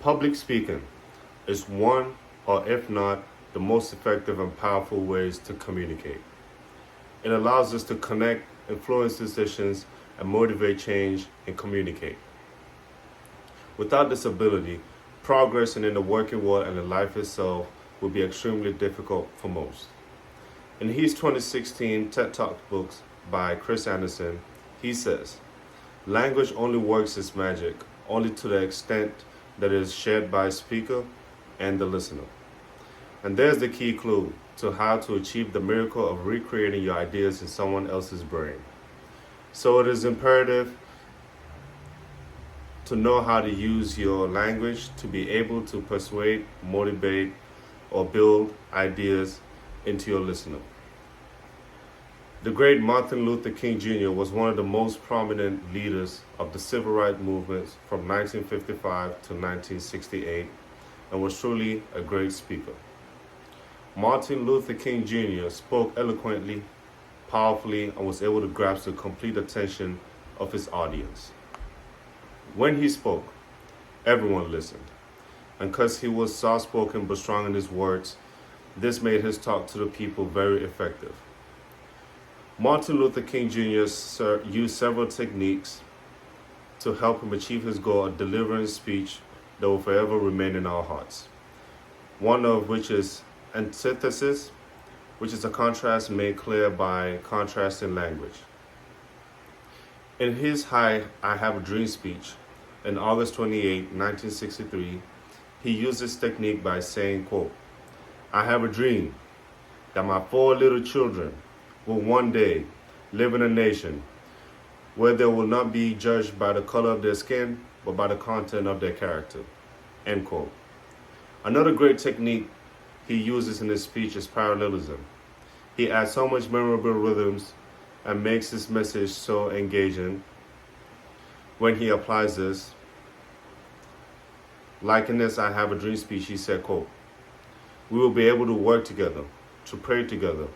Public speaking is one, or if not, the most effective and powerful ways to communicate. It allows us to connect, influence decisions, and motivate change and communicate. Without this ability, progress in the working world and in life itself will be extremely difficult for most. In his 2016 TED Talk books by Chris Anderson, he says, "Language only works its magic only to the extent that it is shared by a speaker and the listener." And there's the key clue to how to achieve the miracle of recreating your ideas in someone else's brain. So it is imperative to know how to use your language to be able to persuade, motivate, or build ideas into your listener. The great Martin Luther King Jr. was one of the most prominent leaders of the civil rights movements from 1955 to 1968 and was truly a great speaker. Martin Luther King Jr. spoke eloquently, powerfully, and was able to grasp the complete attention of his audience. When he spoke, everyone listened. And because he was soft-spoken but strong in his words, this made his talk to the people very effective. Martin Luther King Jr. used several techniques to help him achieve his goal of delivering a speech that will forever remain in our hearts. One of which is antithesis, which is a contrast made clear by contrasting language. In his I Have a Dream speech in August 28, 1963, he used this technique by saying, quote, "I have a dream that my 4 little children will one day live in a nation where they will not be judged by the color of their skin, but by the content of their character." End quote. Another great technique he uses in his speech is parallelism. He adds so much memorable rhythms and makes his message so engaging when he applies this. Like in this I Have a Dream speech, he said, quote, "We will be able to work together, to pray together,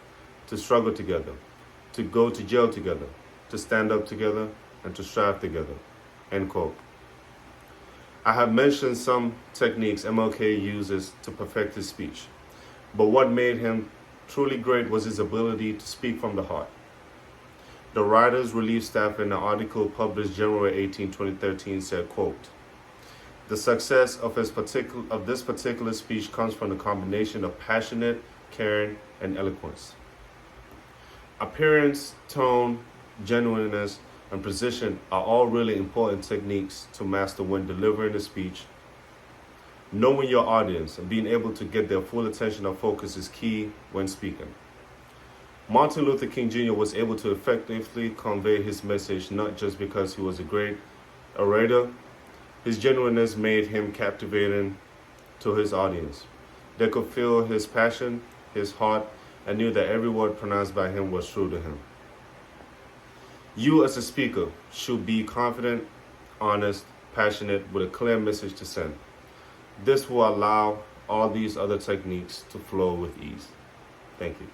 to struggle together, to go to jail together, to stand up together, and to strive together." End quote. I have mentioned some techniques MLK uses to perfect his speech, but what made him truly great was his ability to speak from the heart. The Writers Relief staff in an article published January 18, 2013 said, quote, "The success of this particular speech comes from the combination of passionate, caring, and eloquence. Appearance, tone, genuineness, and precision are all really important techniques to master when delivering a speech. Knowing your audience and being able to get their full attention or focus is key when speaking." Martin Luther King Jr. was able to effectively convey his message not just because he was a great orator. His genuineness made him captivating to his audience. They could feel his passion, his heart, and knew that every word pronounced by him was true to him. You as a speaker should be confident, honest, passionate, with a clear message to send. This will allow all these other techniques to flow with ease. Thank you.